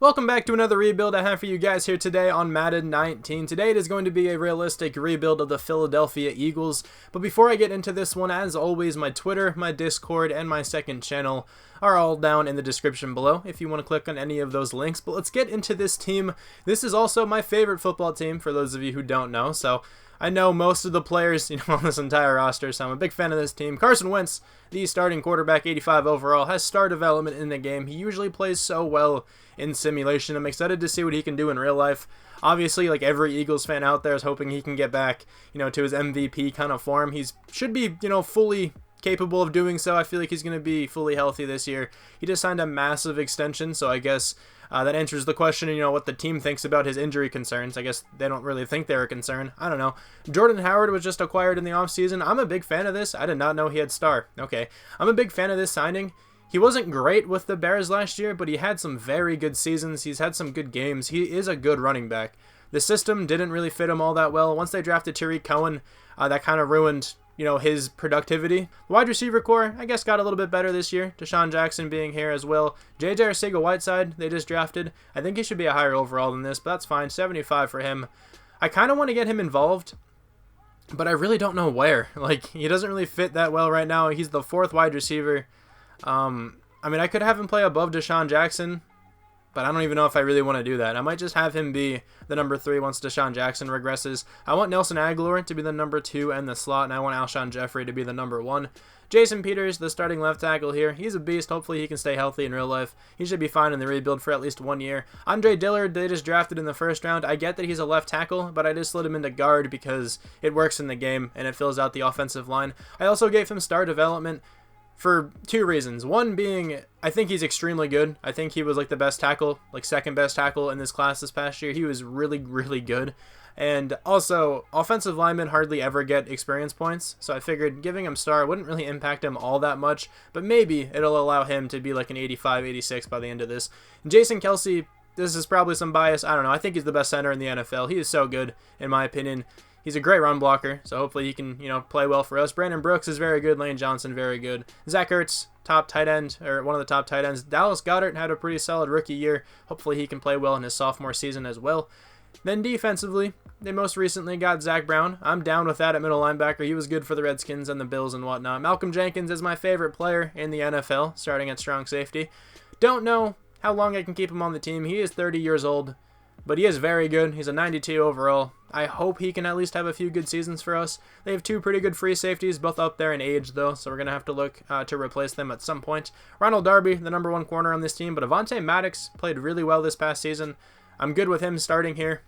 Welcome back to another rebuild I have for you guys here today on Madden 19. Today it is going to be a realistic rebuild of the Philadelphia Eagles. But before I get into this one, as always, my Twitter, my Discord, and my second channel are all down in the description below if you want to click on any of those links. But let's get into this team. This is also my favorite football team for those of you who don't know. So I know most of the players, on this entire roster, so I'm a big fan of this team. Carson Wentz, the starting quarterback, 85 overall, has star development in the game. He usually plays so well in simulation. I'm excited to see what he can do in real life. Obviously, like every Eagles fan out there is hoping he can get back, to his MVP kind of form. He should be, fully capable of doing so. I feel like he's going to be fully healthy this year. He just signed a massive extension, so I guess that answers the question, what the team thinks about his injury concerns. I guess they don't really think they're a concern. I don't know. Jordan Howard was just acquired in the offseason. I'm a big fan of this. I did not know he had star. Okay. I'm a big fan of this signing. He wasn't great with the Bears last year, but he had some very good seasons. He's had some good games. He is a good running back. The system didn't really fit him all that well. Once they drafted Tariq Cohen, that kind of ruined his productivity. The wide receiver core, I guess, got a little bit better this year. Deshaun Jackson being here as well. J.J. Arcega-Whiteside, they just drafted. I think he should be a higher overall than this, but that's fine. 75 for him. I kind of want to get him involved, but I really don't know where. He doesn't really fit that well right now. He's the fourth wide receiver. I could have him play above Deshaun Jackson, but I don't even know if I really want to do that. I might just have him be the number 3 once Deshaun Jackson regresses. I want Nelson Agholor to be the number 2 and the slot, and I want Alshon Jeffrey to be the number 1. Jason Peters, the starting left tackle here, he's a beast. Hopefully he can stay healthy in real life. He should be fine in the rebuild for at least 1 year. Andre Dillard, they just drafted in the first round. I get that he's a left tackle, but I just slid him into guard because it works in the game and it fills out the offensive line. I also gave him star development for 2 reasons. One being, I think he's extremely good. I think he was the best tackle, second best tackle in this class this past year. He was really, really good. And also, offensive linemen hardly ever get experience points, so I figured giving him star wouldn't really impact him all that much, but maybe it'll allow him to be an 85, 86 by the end of this. And Jason Kelce, this is probably some bias. I don't know. I think he's the best center in the NFL. He is so good, in my opinion. He's a great run blocker, so hopefully he can, play well for us. Brandon Brooks is very good. Lane Johnson, very good. Zach Ertz, top tight end, or one of the top tight ends. Dallas Goedert had a pretty solid rookie year. Hopefully he can play well in his sophomore season as well. Then defensively, they most recently got Zach Brown. I'm down with that at middle linebacker. He was good for the Redskins and the Bills and whatnot. Malcolm Jenkins is my favorite player in the NFL, starting at strong safety. Don't know how long I can keep him on the team. He is 30 years old, but he is very good. He's a 92 overall. I hope he can at least have a few good seasons for us. They have 2 pretty good free safeties, both up there in age, though, so we're going to have to look to replace them at some point. Ronald Darby, the number 1 corner on this team, but Avonte Maddox played really well this past season. I'm good with him starting here.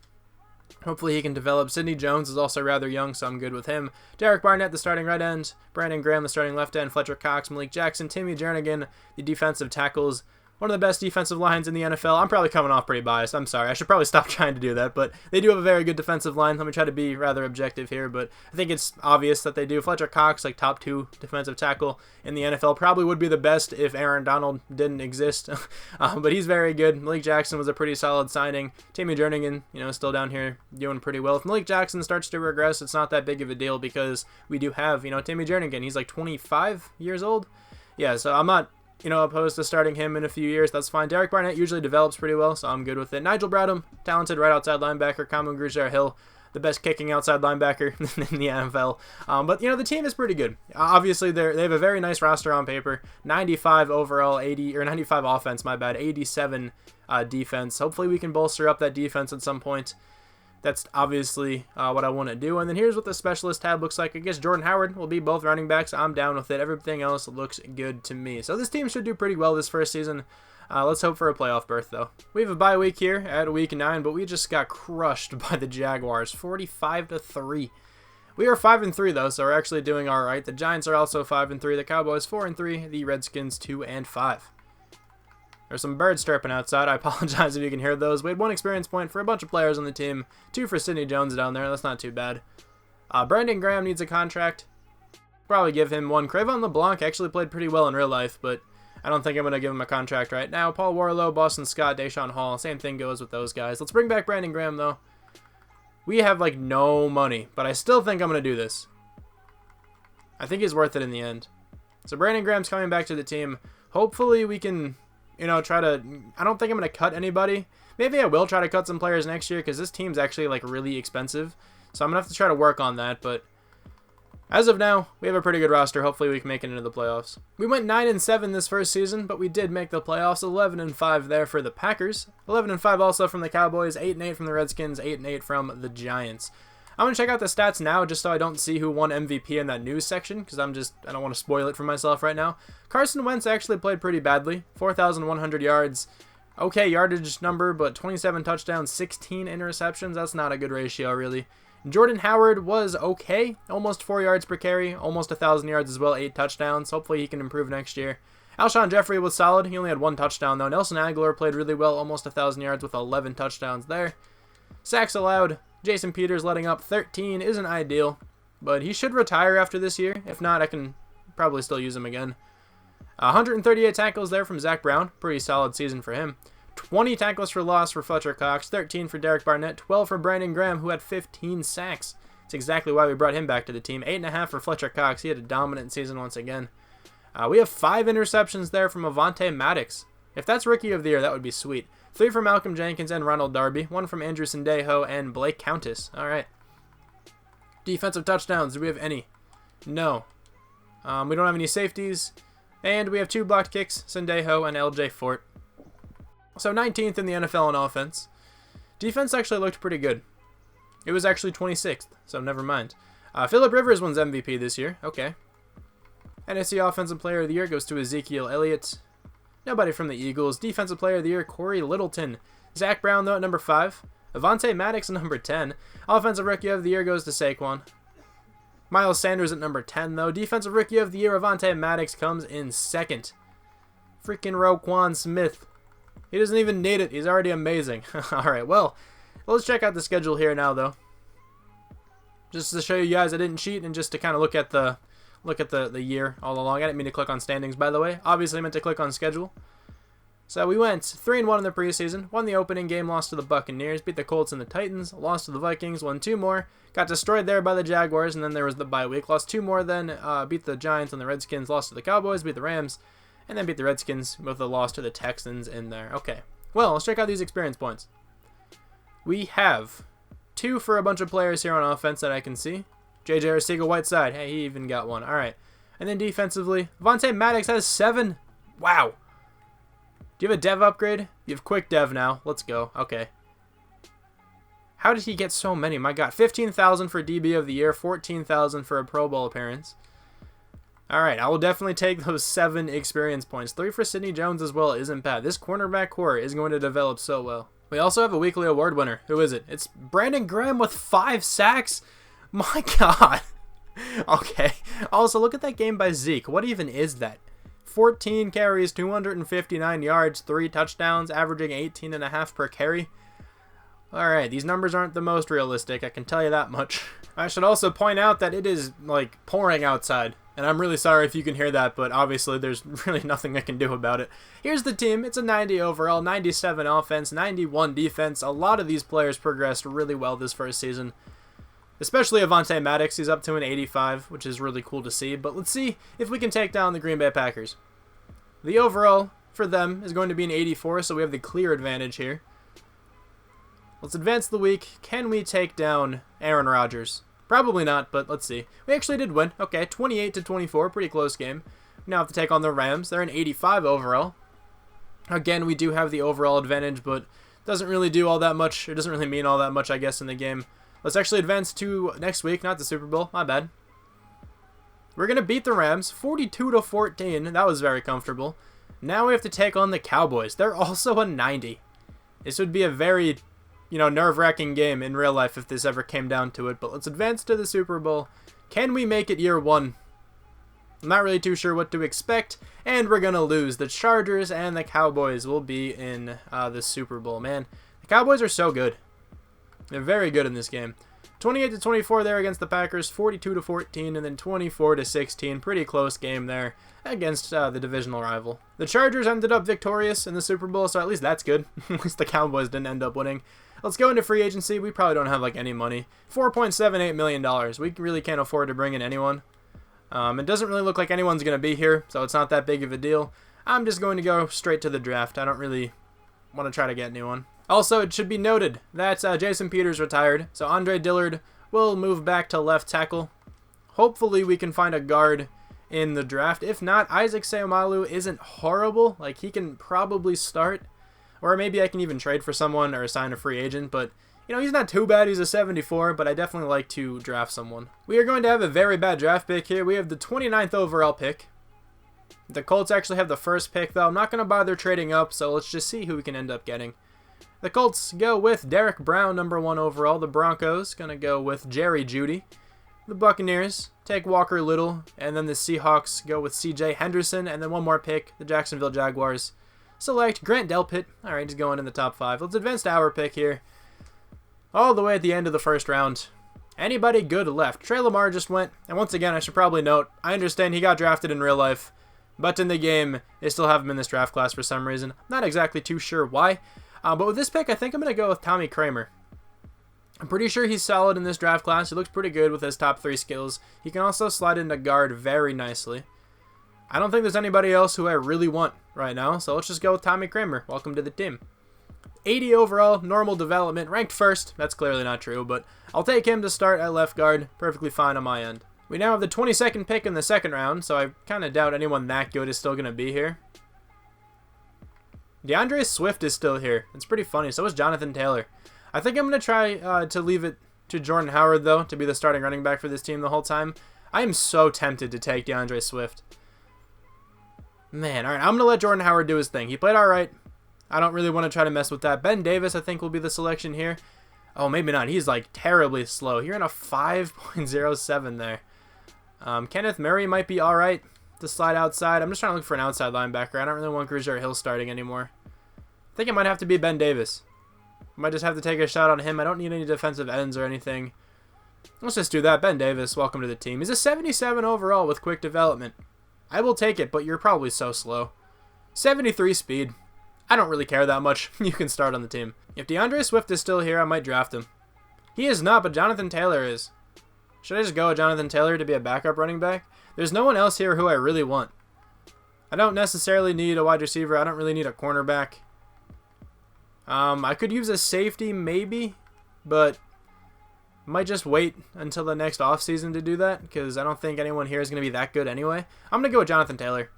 Hopefully he can develop. Sidney Jones is also rather young, so I'm good with him. Derek Barnett, the starting right end. Brandon Graham, the starting left end. Fletcher Cox, Malik Jackson, Timmy Jernigan, the defensive tackles. One of the best defensive lines in the NFL. I'm probably coming off pretty biased. I'm sorry. I should probably stop trying to do that, but they do have a very good defensive line. Let me try to be rather objective here, but I think it's obvious that they do. Fletcher Cox, top 2 defensive tackle in the NFL. Probably would be the best if Aaron Donald didn't exist, but he's very good. Malik Jackson was a pretty solid signing. Timmy Jernigan, still down here doing pretty well. If Malik Jackson starts to regress, it's not that big of a deal because we do have, Timmy Jernigan. He's 25 years old. Yeah, so I'm not opposed to starting him in a few years. That's fine. Derek Barnett usually develops pretty well, so I'm good with it. Nigel Bradham, talented right outside linebacker. Kamu Grugier-Hill, the best kicking outside linebacker in the NFL. But, the team is pretty good. Obviously, they have a very nice roster on paper. 95 overall, 95 offense, 87 defense. Hopefully we can bolster up that defense at some point. That's obviously what I want to do. And then here's what the specialist tab looks like. I guess Jordan Howard will be both running backs. I'm down with it. Everything else looks good to me. So this team should do pretty well this first season. Let's hope for a playoff berth, though. We have a bye week here at week 9, but we just got crushed by the Jaguars, 45-3. We are 5-3, though, so we're actually doing all right. The Giants are also 5-3. The Cowboys 4-3. The Redskins 2-5. There's some birds chirping outside. I apologize if you can hear those. We had 1 experience point for a bunch of players on the team. 2 for Sidney Jones down there. That's not too bad. Brandon Graham needs a contract. Probably give him 1. Crayvon LeBlanc actually played pretty well in real life, but I don't think I'm going to give him a contract right now. Paul Warlow, Boston Scott, Deshaun Hall. Same thing goes with those guys. Let's bring back Brandon Graham, though. We have, no money, but I still think I'm going to do this. I think he's worth it in the end. So Brandon Graham's coming back to the team. Hopefully we can, try to... I don't think I'm going to cut anybody. Maybe I will try to cut some players next year because this team's actually, like, really expensive. So I'm going to have to try to work on that, but as of now, we have a pretty good roster. Hopefully we can make it into the playoffs. We went 9-7 this first season, but we did make the playoffs. 11-5 there for the Packers. 11-5 also from the Cowboys. 8-8 from the Redskins. 8-8 from the Giants. I'm going to check out the stats now just so I don't see who won MVP in that news section because I don't want to spoil it for myself right now. Carson Wentz actually played pretty badly. 4,100 yards. Okay yardage number, but 27 touchdowns, 16 interceptions. That's not a good ratio, really. Jordan Howard was okay. Almost 4 yards per carry. Almost 1,000 yards as well. 8 touchdowns. Hopefully he can improve next year. Alshon Jeffrey was solid. He only had 1 touchdown, though. Nelson Agholor played really well. Almost 1,000 yards with 11 touchdowns there. Sacks allowed. Jason Peters letting up 13 isn't ideal, but he should retire after this year. If not, I can probably still use him again. 138 tackles there from Zach Brown. Pretty solid season for him. 20 tackles for loss for Fletcher Cox. 13 for Derek Barnett. 12 for Brandon Graham, who had 15 sacks. That's exactly why we brought him back to the team. 8.5 for Fletcher Cox. He had a dominant season once again. We have 5 interceptions there from Avonte Maddox. If that's Rookie of the Year, that would be sweet. 3 from Malcolm Jenkins and Ronald Darby. 1 from Andrew Sendejo and Blake Countess. All right. Defensive touchdowns. Do we have any? No. We don't have any safeties. And we have 2 blocked kicks, Sendejo and LJ Fort. So 19th in the NFL in offense. Defense actually looked pretty good. It was actually 26th, so never mind. Phillip Rivers wins MVP this year. Okay. NFC Offensive Player of the Year goes to Ezekiel Elliott. Nobody from the Eagles. Defensive Player of the Year, Corey Littleton. Zach Brown, though, at number 5. Avonte Maddox at number 10. Offensive Rookie of the Year goes to Saquon. Miles Sanders at number 10, though. Defensive Rookie of the Year, Avonte Maddox, comes in 2nd. Freaking Roquan Smith. He doesn't even need it. He's already amazing. Alright, well, let's check out the schedule here now, though. Just to show you guys I didn't cheat and just to kind of look at the year all along. I didn't mean to click on standings, by the way. Obviously, I meant to click on schedule. So we went 3-1 in the preseason, won the opening game, lost to the Buccaneers, beat the Colts and the Titans, lost to the Vikings, won 2 more, got destroyed there by the Jaguars, and then there was the bye week, lost 2 more, then beat the Giants and the Redskins, lost to the Cowboys, beat the Rams, and then beat the Redskins with a loss to the Texans in there. Okay, well, let's check out these experience points. We have 2 for a bunch of players here on offense that I can see. J.J. Arcega-Whiteside, hey, he even got 1. All right. And then defensively, Avonte Maddox has 7. Wow. Do you have a dev upgrade? You have quick dev now. Let's go. Okay. How did he get so many? My God. 15,000 for DB of the year. 14,000 for a Pro Bowl appearance. All right. I will definitely take those 7 experience points. 3 for Sidney Jones as well isn't bad. This cornerback core is going to develop so well. We also have a weekly award winner. Who is it? It's Brandon Graham with 5 sacks. My God. Okay. Also, look at that game by Zeke. What even is that? 14 carries, 259 yards, 3 touchdowns, averaging 18.5 per carry. Alright, these numbers aren't the most realistic, I can tell you that much. I should also point out that it is, like, pouring outside. And I'm really sorry if you can hear that, but obviously there's really nothing I can do about it. Here's the team. It's a 90 overall, 97 offense, 91 defense. A lot of these players progressed really well this first season. Especially Avonte Maddox, he's up to an 85, which is really cool to see. But let's see if we can take down the Green Bay Packers. The overall for them is going to be an 84, so we have the clear advantage here. Let's advance the week. Can we take down Aaron Rodgers? Probably not, but let's see. We actually did win. Okay, 28-24, pretty close game. We now have to take on the Rams. They're an 85 overall. Again, we do have the overall advantage, but doesn't really do all that much. It doesn't really mean all that much, I guess, in the game. Let's actually advance to next week, not the Super Bowl. My bad. We're going to beat the Rams 42-14. That was very comfortable. Now we have to take on the Cowboys. They're also a 90. This would be a very, nerve-wracking game in real life if this ever came down to it. But let's advance to the Super Bowl. Can we make it year 1? I'm not really too sure what to expect. And we're going to lose. The Chargers and the Cowboys will be in the Super Bowl. Man, the Cowboys are so good. They're very good in this game. 28-24 there against the Packers, 42-14, and then 24-16. Pretty close game there against the divisional rival. The Chargers ended up victorious in the Super Bowl, so at least that's good. At least the Cowboys didn't end up winning. Let's go into free agency. We probably don't have any money. $4.78 million. We really can't afford to bring in anyone. It doesn't really look like anyone's going to be here, so it's not that big of a deal. I'm just going to go straight to the draft. I don't really want to try to get anyone. Also, it should be noted that Jason Peters retired, so Andre Dillard will move back to left tackle. Hopefully we can find a guard in the draft. If not, Isaac Seumalo isn't horrible. Like, he can probably start, or maybe I can even trade for someone or sign a free agent, but you know, he's not too bad. He's a 74, but I definitely like to draft someone. We are going to have a very bad draft pick here. We have the 29th overall pick. The Colts actually have the first pick, though. I'm not going to bother trading up, so let's just see who we can end up getting. The Colts go with Derek Brown, number 1 overall. The Broncos going to go with Jerry Jeudy. The Buccaneers take Walker Little, and then the Seahawks go with CJ Henderson, and then one more pick, the Jacksonville Jaguars select Grant Delpit. All right, he's going in the top 5. Let's advance to our pick here. All the way at the end of the first round. Anybody good left? Trey Lamar just went, and once again, I should probably note, I understand he got drafted in real life, but in the game, they still have him in this draft class for some reason. Not exactly too sure why, but with this pick, I think I'm going to go with Tommy Kramer. I'm pretty sure he's solid in this draft class. He looks pretty good with his top 3 skills. He can also slide into guard very nicely. I don't think there's anybody else who I really want right now, so let's just go with Tommy Kramer. Welcome to the team. 80 overall, normal development, ranked first. That's clearly not true, but I'll take him to start at left guard. Perfectly fine on my end. We now have the 22nd pick in the second round, so I kind of doubt anyone that good is still going to be here. DeAndre Swift is still here. It's pretty funny. So is Jonathan Taylor. I think I'm going to try to leave it to Jordan Howard, though, to be the starting running back for this team the whole time. I am so tempted to take DeAndre Swift. Man, all right, I'm going to let Jordan Howard do his thing. He played all right. I don't really want to try to mess with that. Ben Davis, I think, will be the selection here. Oh, maybe not. He's, like, terribly slow. You're in a 5.07 there. Kenneth Murray might be all right to slide outside. I'm just trying to look for an outside linebacker. I don't really want Grugier Hill starting anymore. I think it might have to be Ben Davis. Might just have to take a shot on him. I don't need any defensive ends or anything. Let's just do that. Ben Davis, welcome to the team. He's a 77 overall with quick development. I will take it, but you're probably so slow. 73 speed. I don't really care that much. You can start on the team. If DeAndre Swift is still here, I might draft him. He is not, but Jonathan Taylor is. Should I just go with Jonathan Taylor to be a backup running back? There's no one else here who I really want. I don't necessarily need a wide receiver. I don't really need a cornerback. I could use a safety maybe, but might just wait until the next offseason to do that because I don't think anyone here is going to be that good anyway. I'm going to go with Jonathan Taylor.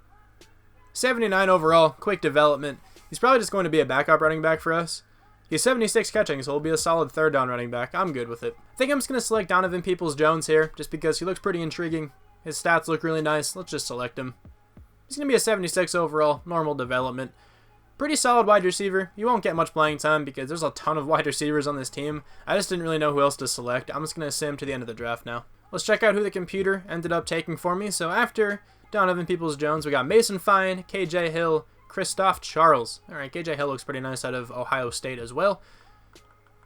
79 overall, quick development. He's probably just going to be a backup running back for us. He's 76 catching, so he'll be a solid third down running back. I'm good with it. I think I'm just going to select Donovan Peoples-Jones here just because he looks pretty intriguing. His stats look really nice. Let's just select him. He's going to be a 76 overall, normal development. Pretty solid wide receiver. You won't get much playing time because there's a ton of wide receivers on this team. I just didn't really know who else to select. I'm just going to sim to the end of the draft now. Let's check out who the computer ended up taking for me. So after Donovan Peoples-Jones, we got Mason Fine, KJ Hill, Christoph Charles. All right, KJ Hill looks pretty nice out of Ohio State as well.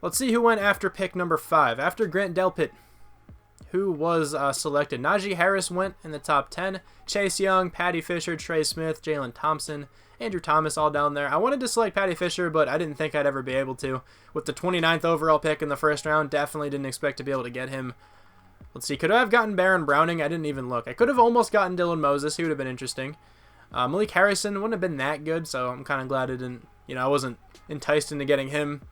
Let's see who went after pick number 5. After Grant Delpit, who was selected. Najee Harris went in the top 10. Chase Young, Patty Fisher, Trey Smith, Jalen Thompson, Andrew Thomas all down there. I wanted to select Patty Fisher, but I didn't think I'd ever be able to. With the 29th overall pick in the first round, definitely didn't expect to be able to get him. Let's see, could I have gotten Baron Browning? I didn't even look. I could have almost gotten Dylan Moses. He would have been interesting. Malik Harrison wouldn't have been that good, so I'm kind of glad I didn't, I wasn't enticed into getting him.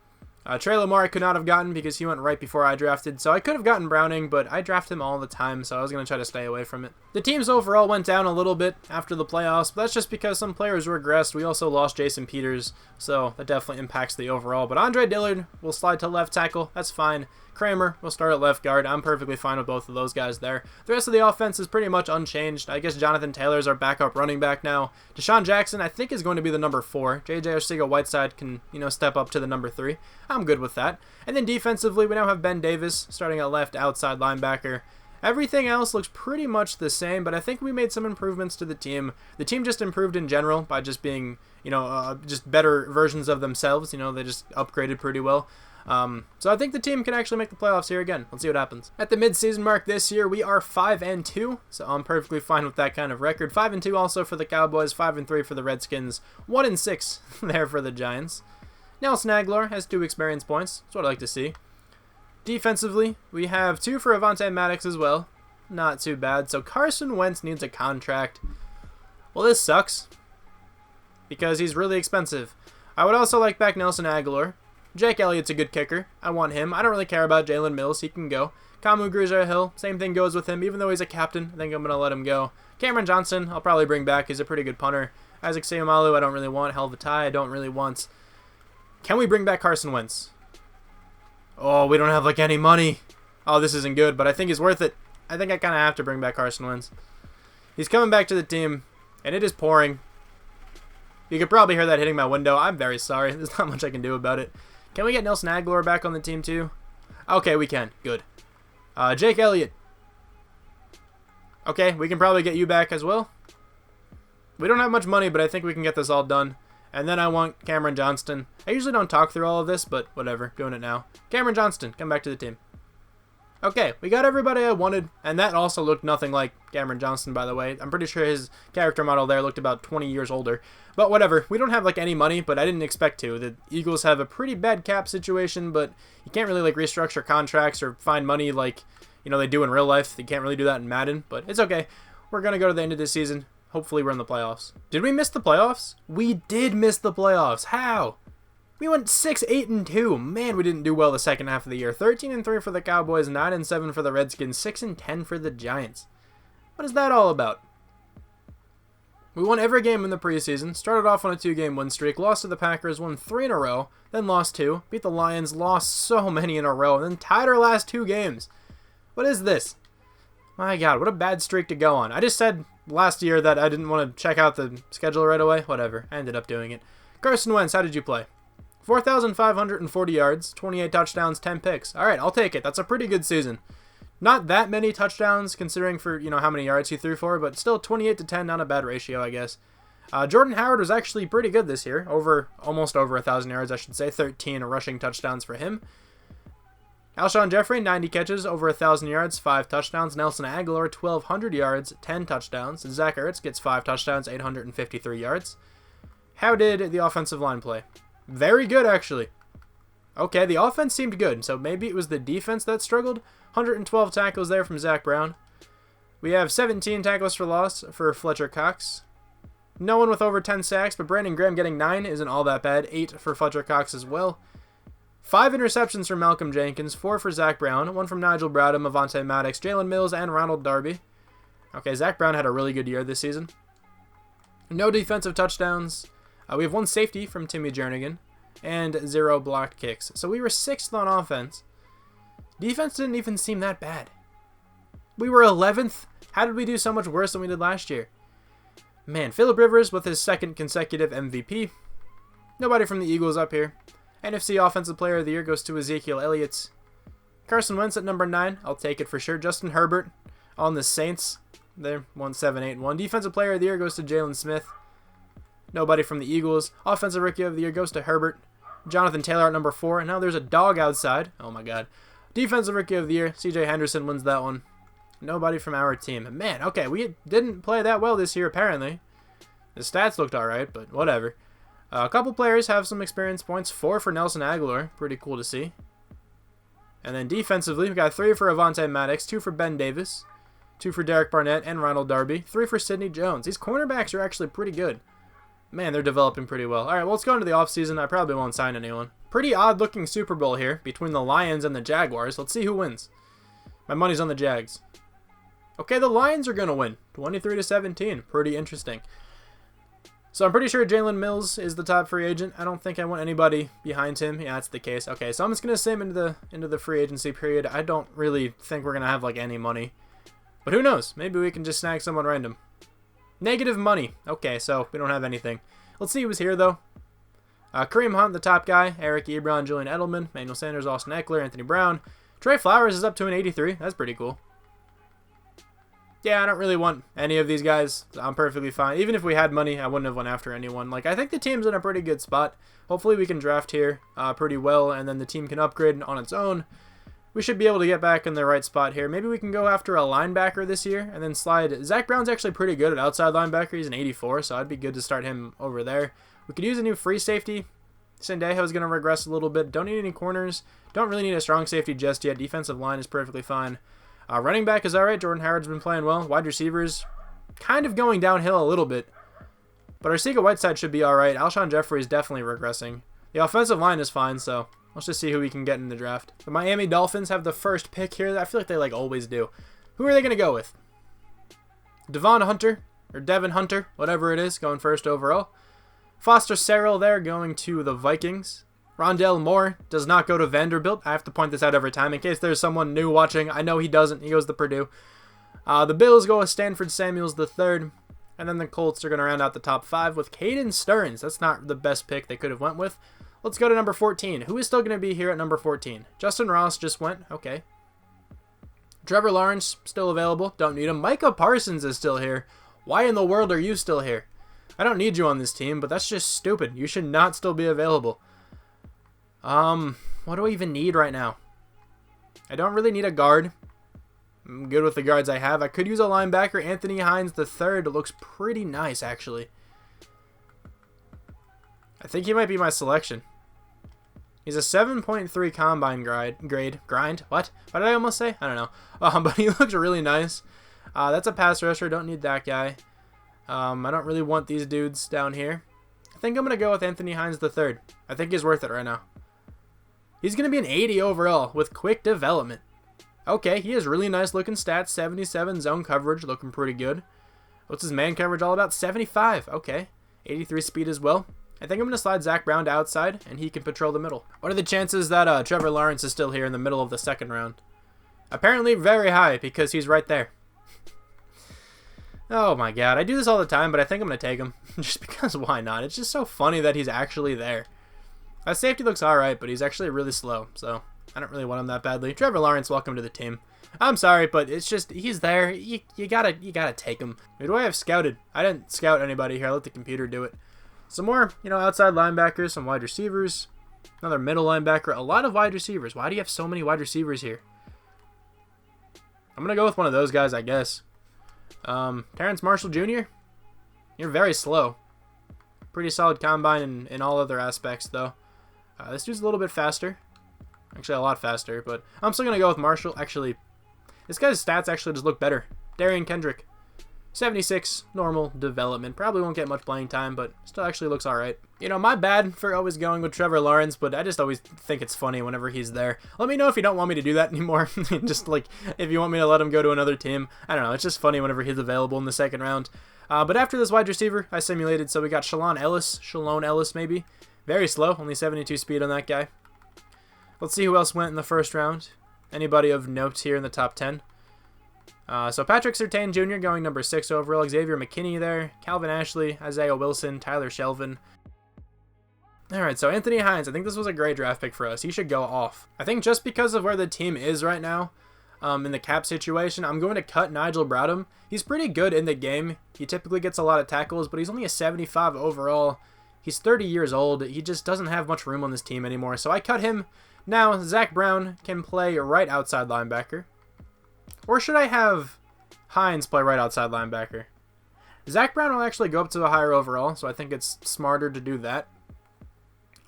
Trey Lamar I could not have gotten because he went right before I drafted, so I could have gotten Browning, but I draft him all the time, so I was going to try to stay away from it. The teams overall went down a little bit after the playoffs, but that's just because some players regressed. We also lost Jason Peters, so that definitely impacts the overall. But Andre Dillard will slide to left tackle. That's fine. Kramer will start at left guard. I'm perfectly fine with both of those guys there. The rest of the offense is pretty much unchanged. I guess Jonathan Taylor's our backup running back now. Deshaun Jackson, I think, is going to be the number 4. J.J. Arcega-Whiteside can, step up to the number 3. I'm good with that. And then defensively, we now have Ben Davis starting at left outside linebacker. Everything else looks pretty much the same, but I think we made some improvements to the team. The team just improved in general by just being, just better versions of themselves. They just upgraded pretty well. So I think the team can actually make the playoffs here again. Let's see what happens. At the mid-season mark this year, we are 5-2, so I'm perfectly fine with that kind of record. 5-2 also for the Cowboys, 5-3 for the Redskins, 1-6 there for the Giants. Nelson Agholor has 2 experience points. That's what I like to see. Defensively, we have 2 for Avonte Maddox as well. not too bad. So Carson Wentz needs a contract. Well, this sucks because he's really expensive. I would also like back Nelson Agholor. Jake Elliott's a good kicker. I want him. I don't really care about Jalen Mills. He can go. Kamu Grugier-Hill, same thing goes with him. Even though he's a captain, I think I'm going to let him go. Cameron Johnson, I'll probably bring back. He's a pretty good punter. Isaac Seumalo, I don't really want. Helvetai, I don't really want. Can we bring back Carson Wentz? Oh, we don't have like any money. Oh, this isn't good, but I think he's worth it. I think I kind of have to bring back Carson Wentz. He's coming back to the team, and it is pouring. You could probably hear that hitting my window. I'm very sorry. There's not much I can do about it. Can we get Nelson Agholor back on the team too? Okay, we can. Good. Jake Elliott. Okay, we can probably get you back as well. We don't have much money, but I think we can get this all done. And then I want Cameron Johnston. I usually don't talk through all of this, but whatever. Doing it now. Cameron Johnston, come back to the team. Okay, we got everybody I wanted, and that also looked nothing like Cameron Johnston, by the way. I'm pretty sure his character model there looked about 20 years older. But whatever, we don't have like any money, but I didn't expect to. The Eagles have a pretty bad cap situation, but you can't really like restructure contracts or find money like, you know, they do in real life. You can't really do that in Madden, but it's okay. We're going to go to the end of this season. Hopefully we're in the playoffs. Did we miss the playoffs? We did miss the playoffs. How? We went 6-8-2. Man, we didn't do well the second half of the year. 13-3 for the Cowboys, 9-7 for the Redskins, 6-10 for the Giants. What is that all about? We won every game in the preseason, started off on a 2-game win streak, lost to the Packers, won 3 in a row, then lost 2, beat the Lions, lost so many in a row, and then tied our last 2 games. What is this? My God, what a bad streak to go on. I just said last year that I didn't want to check out the schedule right away. Whatever, I ended up doing it. Carson Wentz, how did you play? 4,540 yards, 28 touchdowns, 10 picks. All right, I'll take it. That's a pretty good season. Not that many touchdowns considering for, you know, how many yards he threw for, but still 28-10, not a bad ratio, I guess. Jordan Howard was actually pretty good this year. Almost over 1,000 yards, I should say. 13 rushing touchdowns for him. Alshon Jeffrey, 90 catches, over 1,000 yards, 5 touchdowns. Nelson Agholor, 1,200 yards, 10 touchdowns. Zach Ertz gets 5 touchdowns, 853 yards. How did the offensive line play? Very good, actually. Okay, the offense seemed good, so maybe it was the defense that struggled. 112 tackles there from Zach Brown. We have 17 tackles for loss for Fletcher Cox. No one with over 10 sacks, but Brandon Graham getting 9 isn't all that bad. 8 for Fletcher Cox as well. 5 interceptions from Malcolm Jenkins, 4 for Zach Brown, 1 from Nigel Bradham, Avonte Maddox, Jalen Mills, and Ronald Darby. Okay, Zach Brown had a really good year this season. No defensive touchdowns. We have 1 safety from Timmy Jernigan, and 0 blocked kicks. So we were 6th on offense. Defense didn't even seem that bad. We were 11th. How did we do so much worse than we did last year? Man, Phillip Rivers with his 2nd consecutive MVP. Nobody from the Eagles up here. NFC Offensive Player of the Year goes to Ezekiel Elliott. Carson Wentz at number 9. I'll take it for sure. Justin Herbert on the Saints. They're 1-7-8-1. Defensive Player of the Year goes to Jalen Smith. Nobody from the Eagles. Offensive Rookie of the Year goes to Herbert. Jonathan Taylor at number 4. Now there's a dog outside. Oh my God. Defensive Rookie of the Year. CJ Henderson wins that one. Nobody from our team. Man, okay, we didn't play that well this year apparently. The stats looked alright, but whatever. A couple players have some experience points. 4 for Nelson Agholor. Pretty cool to see. And then defensively, we got 3 for Avonte Maddox, 2 for Ben Davis, 2 for Derek Barnett and Ronald Darby, 3 for Sidney Jones. These cornerbacks are actually pretty good. Man, they're developing pretty well. All right, well, let's go into the offseason. I probably won't sign anyone. Pretty odd-looking Super Bowl here between the Lions and the Jaguars. Let's see who wins. My money's on the Jags. Okay, the Lions are going to win. 23-17. Pretty interesting. So I'm pretty sure Jalen Mills is the top free agent. I don't think I want anybody behind him. Yeah, that's the case. Okay, so I'm just going to send him into the free agency period. I don't really think we're going to have, like, any money. But who knows? Maybe we can just snag someone random. Negative money. Okay, so we don't have anything. Let's see who's here, though. Kareem Hunt, the top guy. Eric Ebron, Julian Edelman, Manuel Sanders, Austin Eckler, Anthony Brown. Trey Flowers is up to an 83. That's pretty cool. Yeah, I don't really want any of these guys. I'm perfectly fine. Even if we had money, I wouldn't have went after anyone. Like, I think the team's in a pretty good spot. Hopefully we can draft here pretty well, and then the team can upgrade on its own. We should be able to get back in the right spot here. Maybe we can go after a linebacker this year and then slide. Zach Brown's actually pretty good at outside linebacker. He's an 84, so I'd be good to start him over there. We could use a new free safety. Sendejo is going to regress a little bit. Don't need any corners. Don't really need a strong safety just yet. Defensive line is perfectly fine. Running back is alright. Jordan Howard's been playing well. Wide receivers kind of going downhill a little bit. But Arcega-Whiteside should be alright. Alshon Jeffrey is definitely regressing. The offensive line is fine, so let's just see who we can get in the draft. The Miami Dolphins have the first pick here. I feel like they always do. Who are they going to go with? Devon Hunter, or Devin Hunter, whatever it is, going first overall. Foster Sarrell there, going to the Vikings. Rondell Moore does not go to Vanderbilt. I have to point this out every time in case there's someone new watching. I know he doesn't. He goes to Purdue. The Bills go with Stanford Samuels III. And then the Colts are going to round out the top 5 with Caden Stearns. That's not the best pick they could have went with. Let's go to number 14. Who is still going to be here at number 14? Justin Ross just went. Okay. Trevor Lawrence, still available. Don't need him. Micah Parsons is still here. Why in the world are you still here? I don't need you on this team, but that's just stupid. You should not still be available. What do I even need right now? I don't really need a guard. I'm good with the guards I have. I could use a linebacker. Anthony Hines III looks pretty nice, actually. I think he might be my selection. He's a 7.3 combine grind. What did I almost say? I don't know. But he looks really nice. That's a pass rusher. Don't need that guy. I don't really want these dudes down here. I think I'm going to go with Anthony Hines III. I think he's worth it right now. He's going to be an 80 overall with quick development. Okay, he has really nice looking stats. 77 zone coverage, looking pretty good. What's his man coverage all about? 75. Okay. 83 speed as well. I think I'm going to slide Zach Brown to outside, and he can patrol the middle. What are the chances that Trevor Lawrence is still here in the middle of the second round? Apparently very high, because he's right there. Oh my god, I do this all the time, but I think I'm going to take him. Just because why not? It's just so funny that he's actually there. That safety looks alright, but he's actually really slow, so I don't really want him that badly. Trevor Lawrence, welcome to the team. I'm sorry, but it's just, he's there. You gotta take him. Who do I have scouted? I didn't scout anybody here. I let the computer do it. Some more, outside linebackers, some wide receivers, another middle linebacker, a lot of wide receivers. Why do you have so many wide receivers here? I'm going to go with one of those guys, I guess. Terrence Marshall Jr., you're very slow. Pretty solid combine in all other aspects, though. This dude's a little bit faster. Actually, a lot faster, but I'm still going to go with Marshall. Actually, this guy's stats actually just look better. Darian Kendrick. 76, normal development. Probably won't get much playing time, but still actually looks alright. My bad for always going with Trevor Lawrence, but I just always think it's funny whenever he's there. Let me know if you don't want me to do that anymore. Just if you want me to let him go to another team. I don't know, it's just funny whenever he's available in the second round. But after this wide receiver, I simulated, so we got Shalon Ellis maybe. Very slow, only 72 speed on that guy. Let's see who else went in the first round. Anybody of note here in the top 10? So Patrick Surtain Jr. going number 6 overall. Xavier McKinney there. Calvin Ashley, Isaiah Wilson, Tyler Shelvin. Alright, so Anthony Hines. I think this was a great draft pick for us. He should go off. I think just because of where the team is right now, in the cap situation, I'm going to cut Nigel Bradham. He's pretty good in the game. He typically gets a lot of tackles, but he's only a 75 overall. He's 30 years old. He just doesn't have much room on this team anymore, so I cut him. Now, Zach Brown can play right outside linebacker. Or should I have Hines play right outside linebacker? Zach Brown will actually go up to a higher overall, so I think it's smarter to do that.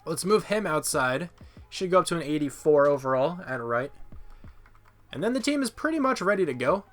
Let's move him outside. Should go up to an 84 overall at right. And then the team is pretty much ready to go.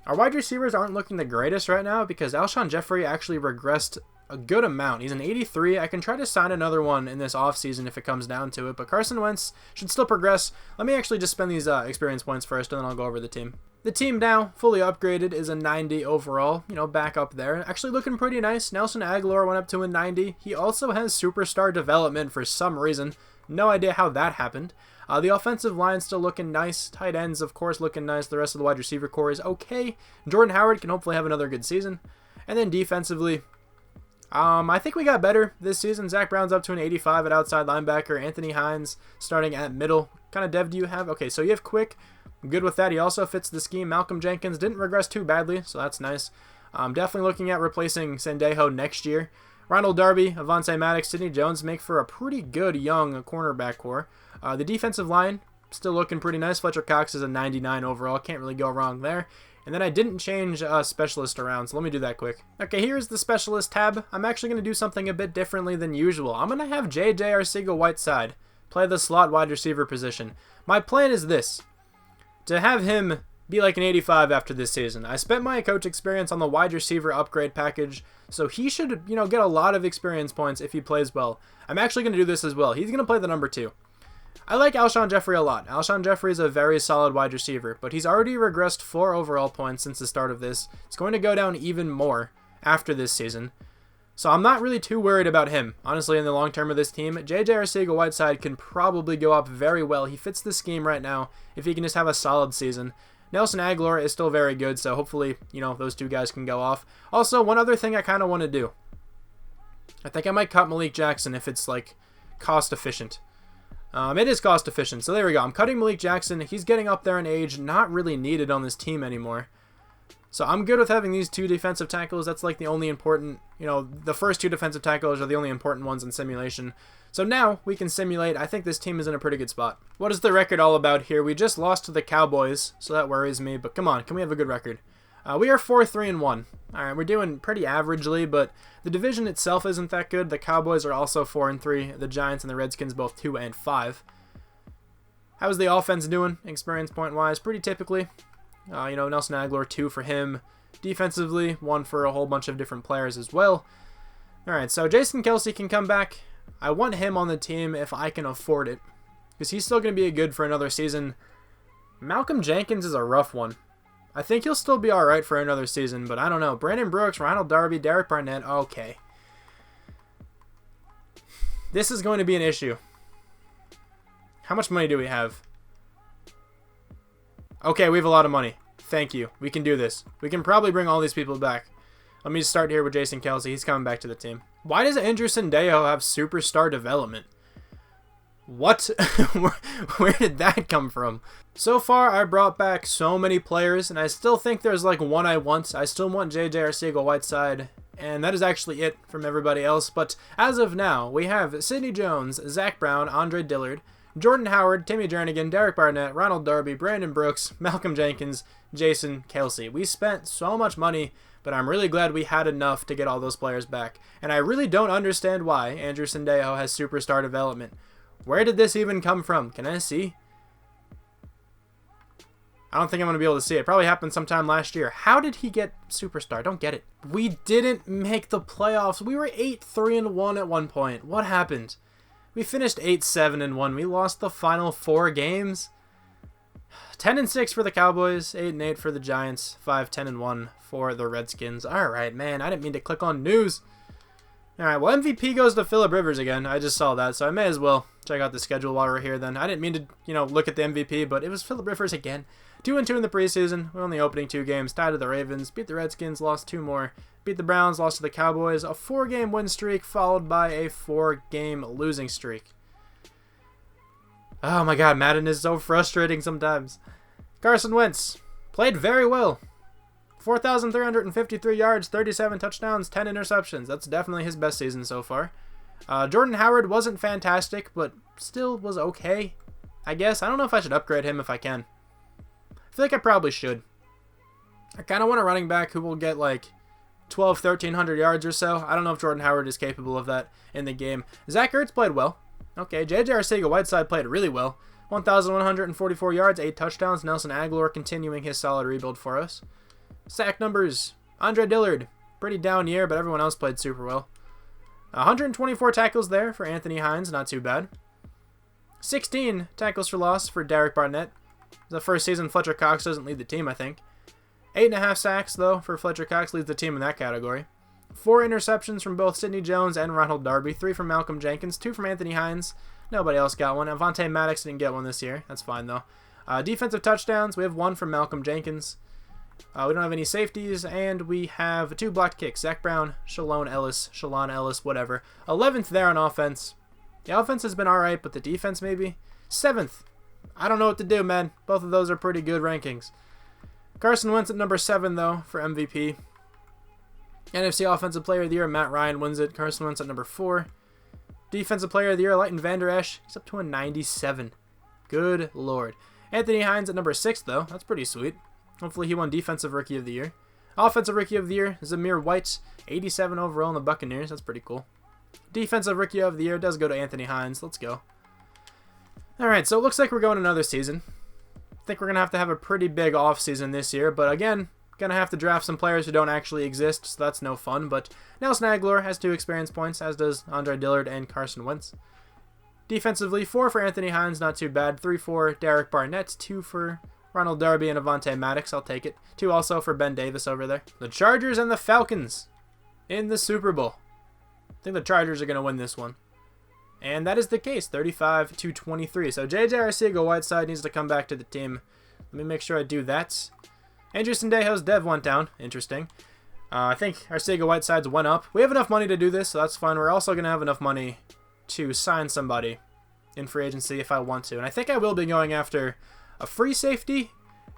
Our wide receivers aren't looking the greatest right now because Alshon Jeffrey actually regressed a good amount. He's an 83. I can try to sign another one in this offseason if it comes down to it, but Carson Wentz should still progress. Let me actually just spend these experience points first, and then I'll go over the team. The team now, fully upgraded, is a 90 overall, back up there. Actually looking pretty nice. Nelson Agholor went up to a 90. He also has superstar development for some reason. No idea how that happened. The offensive line still looking nice. Tight ends, of course, looking nice. The rest of the wide receiver core is okay. Jordan Howard can hopefully have another good season. And then defensively, I think we got better this season. Zach Brown's up to an 85 at outside linebacker. Anthony Hines starting at middle. What kind of dev do you have? Okay, so you have Quick. I'm good with that. He also fits the scheme. Malcolm Jenkins didn't regress too badly, so that's nice. I'm definitely looking at replacing Sendejo next year. Ronald Darby, Avonte Maddox, Sidney Jones make for a pretty good young cornerback core. The defensive line, still looking pretty nice. Fletcher Cox is a 99 overall. Can't really go wrong there. And then I didn't change specialist around, so let me do that quick. Okay, here's the specialist tab. I'm actually going to do something a bit differently than usual. I'm going to have J.J. Arcega-Whiteside play the slot wide receiver position. My plan is this. To have him be like an 85 after this season. I spent my coach experience on the wide receiver upgrade package, so he should, get a lot of experience points if he plays well. I'm actually going to do this as well. He's going to play the number 2. I like Alshon Jeffrey a lot. Alshon Jeffrey is a very solid wide receiver, but he's already regressed 4 overall points since the start of this. It's going to go down even more after this season. So I'm not really too worried about him. Honestly, in the long term of this team, J.J. Arcega-Whiteside can probably go up very well. He fits the scheme right now if he can just have a solid season. Nelson Agholor is still very good, so hopefully, those 2 guys can go off. Also, one other thing I kind of want to do. I think I might cut Malik Jackson if it's, cost efficient. It is cost efficient, so there we go. I'm cutting Malik Jackson. He's getting up there in age, not really needed on this team anymore. So I'm good with having these 2 defensive tackles. That's the only important, the first 2 defensive tackles are the only important ones in simulation. So now we can simulate. I think this team is in a pretty good spot. What is the record all about here? We just lost to the Cowboys, so that worries me. But come on, can we have a good record? We are 4-3-1. All right, we're doing pretty averagely, but the division itself isn't that good. The Cowboys are also 4-3. The Giants and the Redskins both 2-5. How's the offense doing, experience point-wise? Pretty typically. Nelson Agholor, 2 for him. Defensively, 1 for a whole bunch of different players as well. All right, so Jason Kelce can come back. I want him on the team if I can afford it, because he's still going to be good for another season. Malcolm Jenkins is a rough one. I think he'll still be all right for another season, but I don't know. Brandon Brooks, Ronald Darby, Derek Barnett, okay. This is going to be an issue. How much money do we have? Okay, we have a lot of money. Thank you. We can do this. We can probably bring all these people back. Let me start here with Jason Kelce. He's coming back to the team. Why does Andrew Sendejo have superstar development? What? Where did that come from? So far, I brought back so many players, and I still think there's one I want. I still want J.J. Arcega-Whiteside, and that is actually it from everybody else. But as of now, we have Sidney Jones, Zach Brown, Andre Dillard, Jordan Howard, Timmy Jernigan, Derek Barnett, Ronald Darby, Brandon Brooks, Malcolm Jenkins, Jason Kelce. We spent so much money, but I'm really glad we had enough to get all those players back. And I really don't understand why Andrew Sendejo has superstar development. Where did this even come from? Can I see? I don't think I'm going to be able to see it. Probably happened sometime last year. How did he get superstar? Don't get it. We didn't make the playoffs. We were 8-3-1 at one point. What happened? We finished 8-7-1. We lost the final 4 games. 10-6 for the Cowboys, 8-8 for the Giants, 5-10-1 for the Redskins. All right, man. I didn't mean to click on news. All right, well, MVP goes to Phillip Rivers again. I just saw that, so I may as well check out the schedule while we're here then. I didn't mean to, look at the MVP, but it was Phillip Rivers again. 2-2 in the preseason. We're only opening 2 games. Tied to the Ravens. Beat the Redskins. Lost 2 more. Beat the Browns. Lost to the Cowboys. A 4-game win streak followed by a 4-game losing streak. Oh my god, Madden is so frustrating sometimes. Carson Wentz played very well. 4,353 yards, 37 touchdowns, 10 interceptions. That's definitely his best season so far. Jordan Howard wasn't fantastic, but still was okay, I guess. I don't know if I should upgrade him if I can. I feel like I probably should. I kind of want a running back who will get 1,300 yards or so. I don't know if Jordan Howard is capable of that in the game. Zach Ertz played well. Okay, J.J. Arcega-Whiteside played really well. 1,144 yards, 8 touchdowns. Nelson Agholor continuing his solid rebuild for us. Sack numbers. Andre Dillard, pretty down year, but everyone else played super well. 124 tackles there for Anthony Hines, not too bad. 16 tackles for loss for Derek Barnett. The first season Fletcher Cox doesn't lead the team, I think. 8.5 sacks, though, for Fletcher Cox, leads the team in that category. 4 interceptions from both Sidney Jones and Ronald Darby. 3 from Malcolm Jenkins, 2 from Anthony Hines. Nobody else got one. Avonte Maddox didn't get one this year. That's fine, though. Defensive touchdowns, we have 1 from Malcolm Jenkins. We don't have any safeties, and we have 2 blocked kicks. Zach Brown, Shalon Ellis, whatever. 11th there on offense. The offense has been alright, but the defense maybe? 7th. I don't know what to do, man. Both of those are pretty good rankings. Carson Wentz at number 7, though, for MVP. NFC Offensive Player of the Year, Matt Ryan wins it. Carson Wentz at number 4. Defensive Player of the Year, Leighton Vander Esch. He's up to a 97. Good lord. Anthony Hines at number 6, though. That's pretty sweet. Hopefully he won Defensive Rookie of the Year. Offensive Rookie of the Year, Zamir White. 87 overall in the Buccaneers. That's pretty cool. Defensive Rookie of the Year does go to Anthony Hines. Let's go. Alright, so it looks like we're going another season. think we're going to have a pretty big offseason this year, but again, going to have to draft some players who don't actually exist, so that's no fun. But Nelson Agholor has 2 experience points, as does Andre Dillard and Carson Wentz. Defensively, 4 for Anthony Hines, not too bad. 3 for Derek Barnett, 2 for Ronald Darby and Avonte Maddox, I'll take it. 2 also for Ben Davis over there. The Chargers and the Falcons in the Super Bowl. I think the Chargers are going to win this one. And that is the case, 35-23. So J.J. Arcega-Whiteside needs to come back to the team. Let me make sure I do that. Andrew Sendejo's dev went down. Interesting. I think Arcega-Whiteside's went up. We have enough money to do this, so that's fine. We're also going to have enough money to sign somebody in free agency if I want to. And I think I will be going after a free safety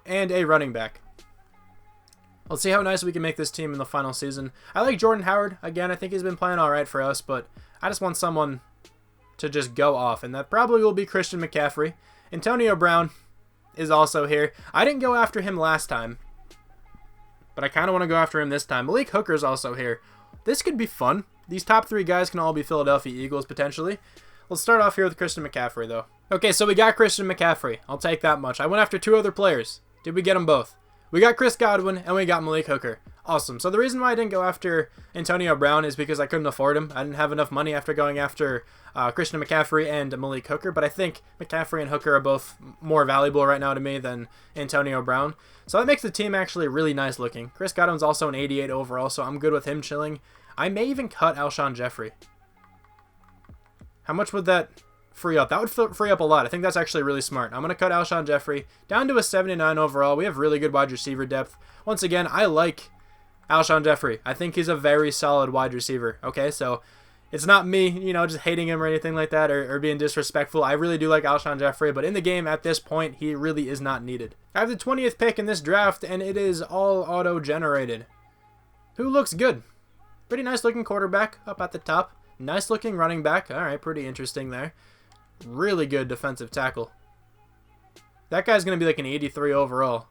and a running back. Let's see how nice we can make this team in the final season. I like Jordan Howard. Again, I think he's been playing all right for us, but I just want someone to just go off, and that probably will be Christian McCaffrey. Antonio Brown is also here. I didn't go after him last time, but I kind of want to go after him this time. Malik Hooker's also here. This could be fun. These top 3 guys can all be Philadelphia Eagles, potentially. Let's start off here with Christian McCaffrey, though. Okay, so we got Christian McCaffrey. I'll take that much. I went after 2 other players. Did we get them both? We got Chris Godwin, and we got Malik Hooker. Awesome. So the reason why I didn't go after Antonio Brown is because I couldn't afford him. I didn't have enough money after going after Christian McCaffrey and Malik Hooker, but I think McCaffrey and Hooker are both more valuable right now to me than Antonio Brown. So that makes the team actually really nice looking. Chris Godwin's also an 88 overall, so I'm good with him chilling. I may even cut Alshon Jeffrey. How much would that free up? That would free up a lot. I think that's actually really smart. I'm going to cut Alshon Jeffrey down to a 79 overall. We have really good wide receiver depth. Once again, I like Alshon Jeffrey. I think he's a very solid wide receiver. Okay, so it's not me, just hating him or anything like that or being disrespectful. I really do like Alshon Jeffrey, but in the game at this point, he really is not needed. I have the 20th pick in this draft, and it is all auto-generated. Who looks good? Pretty nice looking quarterback up at the top. Nice looking running back. All right, pretty interesting there. Really good defensive tackle. That guy's going to be like an 83 overall.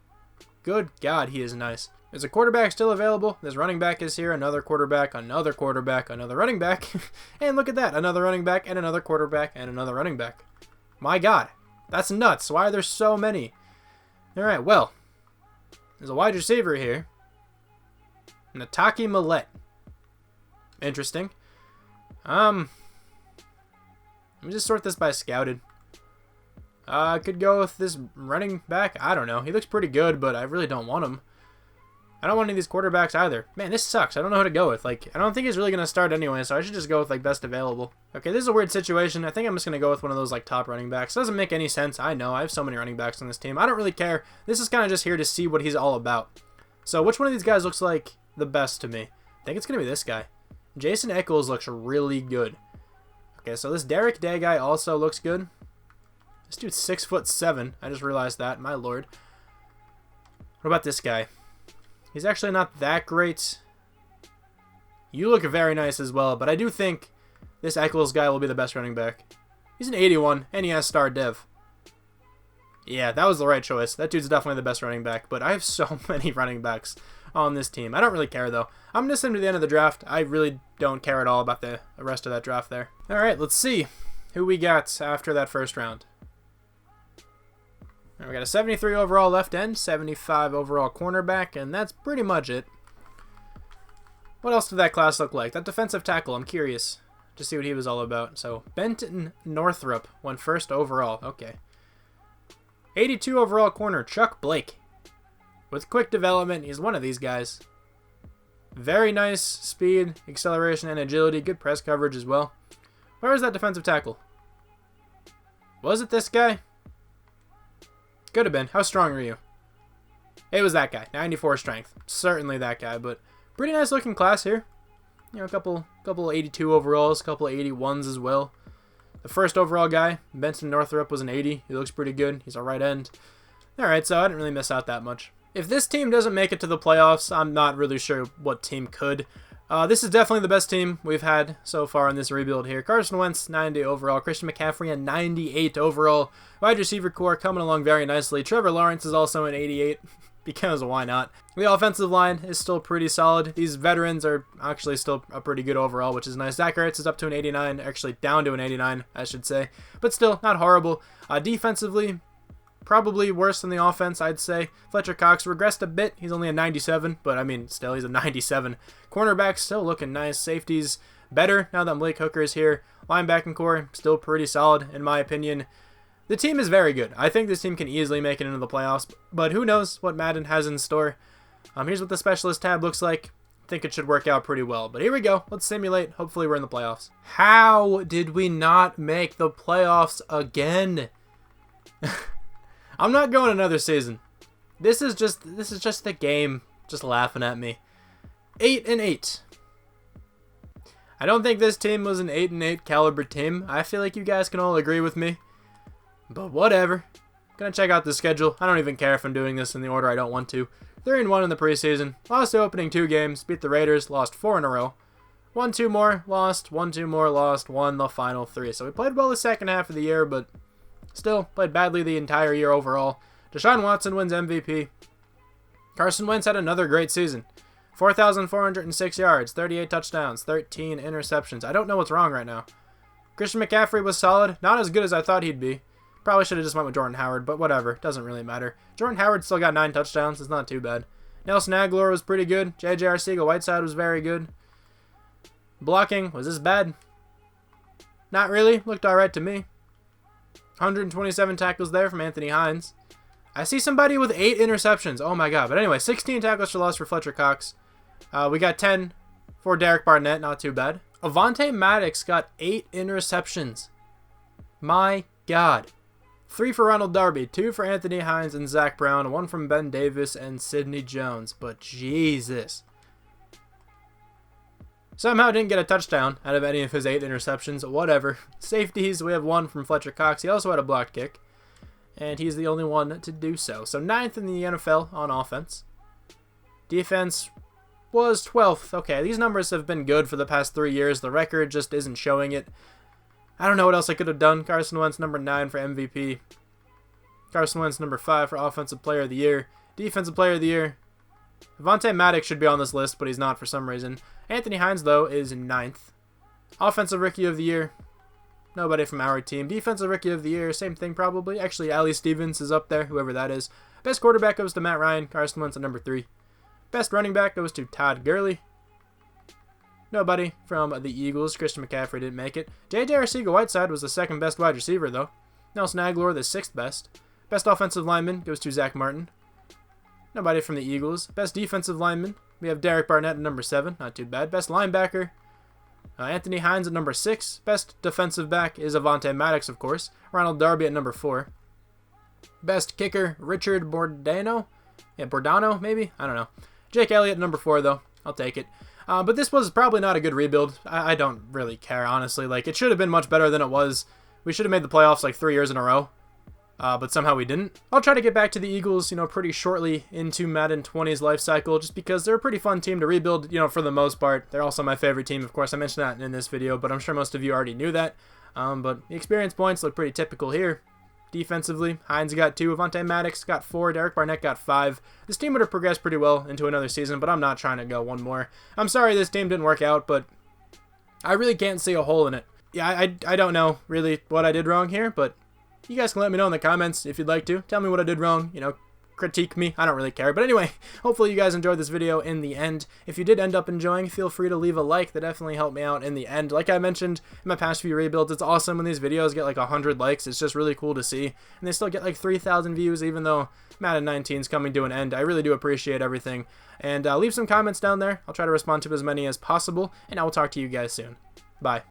Good God, he is nice. Is a quarterback still available? This running back is here. Another quarterback, another quarterback, another running back. And look at that. Another running back and another quarterback and another running back. My God, that's nuts. Why are there so many? All right, well, there's a wide receiver here. Nataki Millette. Interesting. Let me just sort this by scouted. I could go with this running back. I don't know. He looks pretty good, but I really don't want him. I don't want any of these quarterbacks either. Man, this sucks. I don't know who to go with. I don't think he's really going to start anyway, so I should just go with, best available. Okay, this is a weird situation. I think I'm just going to go with one of those, top running backs. Doesn't make any sense. I know. I have so many running backs on this team. I don't really care. This is kind of just here to see what he's all about. So, which one of these guys looks like the best to me? I think it's going to be this guy. Jason Eccles looks really good. Okay, so this Derek Day guy also looks good. This dude's 6'7". I just realized that. My lord. What about this guy? He's actually not that great. You look very nice as well, but I do think this Eccles guy will be the best running back. He's an 81, and he has star dev. Yeah, that was the right choice. That dude's definitely the best running back, but I have so many running backs on this team. I don't really care, though. I'm going to send him to the end of the draft. I really don't care at all about the rest of that draft there. All right, let's see who we got after that first round. All right, we got a 73 overall left end, 75 overall cornerback, and that's pretty much it. What else did that class look like? That defensive tackle, I'm curious to see what he was all about. So, Benton Northrup went first overall. Okay. 82 overall corner, Chuck Blake. With quick development, he's one of these guys. Very nice speed, acceleration, and agility. Good press coverage as well. Where was that defensive tackle? Was it this guy? Could have been. How strong are you? It was that guy. 94 strength. Certainly that guy, but pretty nice looking class here. A couple 82 overalls, a couple 81s as well. The first overall guy, Benton Northrup, was an 80. He looks pretty good. He's a right end. Alright, so I didn't really miss out that much. If this team doesn't make it to the playoffs, I'm not really sure what team could. This is definitely the best team we've had so far in this rebuild here. Carson Wentz, 90 overall. Christian McCaffrey, a 98 overall. Wide receiver core coming along very nicely. Trevor Lawrence is also an 88, because why not? The offensive line is still pretty solid. These veterans are actually still a pretty good overall, which is nice. Zach Ertz is up to an 89, actually down to an 89, I should say. But still, not horrible. Defensively, Probably worse than the offense, I'd say. Fletcher Cox regressed a bit. He's only a 97, but I mean, still, he's a 97. Cornerbacks still looking nice. Safeties better now that Blake Hooker is here. Linebacking core still pretty solid, in my opinion. The team is very good. I think this team can easily make it into the playoffs, but who knows what Madden has in store. Here's what the specialist tab looks like. I think it should work out pretty well, but here we go. Let's simulate. Hopefully we're in the playoffs. How did we not make the playoffs again? I'm not going another season. This is just the game just laughing at me. 8-8. I don't think this team was an 8-8 caliber team. I feel like you guys can all agree with me. But whatever. Gonna check out the schedule. I don't even care if I'm doing this in the order I don't want to. 3-1 in the preseason. Lost the opening 2 games. Beat the Raiders. Lost 4 in a row. Won 2 more. Lost. Won 2 more. Lost. Won the final 3. So we played well the second half of the year, but still played badly the entire year overall. Deshaun Watson wins MVP. Carson Wentz had another great season. 4,406 yards, 38 touchdowns, 13 interceptions. I don't know what's wrong right now. Christian McCaffrey was solid. Not as good as I thought he'd be. Probably should have just went with Jordan Howard, but whatever. Doesn't really matter. Jordan Howard still got 9 touchdowns. It's not too bad. Nelson Agholor was pretty good. J.J. Arcega-Whiteside was very good. Blocking, was this bad? Not really. Looked alright to me. 127 tackles there from Anthony Hines. I see somebody with 8 interceptions. Oh my god. But anyway, 16 tackles for loss for Fletcher Cox. We got 10 for Derek Barnett. Not too bad. Avonte Maddox got 8 interceptions. My god. 3 for Ronald Darby, 2 for Anthony Hines and Zach Brown, 1 from Ben Davis and Sidney Jones. But Jesus. Somehow didn't get a touchdown out of any of his 8 interceptions. Whatever. Safeties, we have 1 from Fletcher Cox. He also had a blocked kick. And he's the only one to do so. So 9th in the NFL on offense. Defense was 12th. Okay, these numbers have been good for the past 3 years. The record just isn't showing it. I don't know what else I could have done. Carson Wentz, number 9 for MVP. Carson Wentz, number 5 for Offensive Player of the Year. Defensive Player of the Year. Avonte Maddox should be on this list, but he's not for some reason. Anthony Hines, though, is 9th. Offensive Rookie of the Year. Nobody from our team. Defensive Rookie of the Year, same thing probably. Actually, Ali Stevens is up there, whoever that is. Best quarterback goes to Matt Ryan. Carson Wentz at number 3. Best running back goes to Todd Gurley. Nobody from the Eagles. Christian McCaffrey didn't make it. J.J. Arcega-Whiteside was the 2nd best wide receiver, though. Nelson Agholor, the 6th best. Best offensive lineman goes to Zach Martin. Nobody from the Eagles. Best defensive lineman, we have Derek Barnett at number 7. Not too bad. Best linebacker, Anthony Hines at number 6. Best defensive back is Avonte Maddox, of course. Ronald Darby at number 4. Best kicker, Richard Bordano. Yeah, Bordano, maybe? I don't know. Jake Elliott, number 4, though. I'll take it. But this was probably not a good rebuild. I don't really care, honestly. Like, it should have been much better than it was. We should have made the playoffs like 3 years in a row. But somehow we didn't. I'll try to get back to the Eagles, pretty shortly into Madden 20's life cycle, just because they're a pretty fun team to rebuild, for the most part. They're also my favorite team, of course. I mentioned that in this video, but I'm sure most of you already knew that. But the experience points look pretty typical here. Defensively, Hines got 2, Avonte Maddox got 4, Derek Barnett got 5. This team would have progressed pretty well into another season, but I'm not trying to go one more. I'm sorry this team didn't work out, but I really can't see a hole in it. Yeah, I don't know really what I did wrong here, but you guys can let me know in the comments if you'd like to. Tell me what I did wrong, critique me. I don't really care. But anyway, hopefully you guys enjoyed this video in the end. If you did end up enjoying, feel free to leave a like. That definitely helped me out in the end. Like I mentioned in my past few rebuilds, it's awesome when these videos get like 100 likes. It's just really cool to see. And they still get like 3,000 views even though Madden 19 is coming to an end. I really do appreciate everything. And leave some comments down there. I'll try to respond to as many as possible. And I will talk to you guys soon. Bye.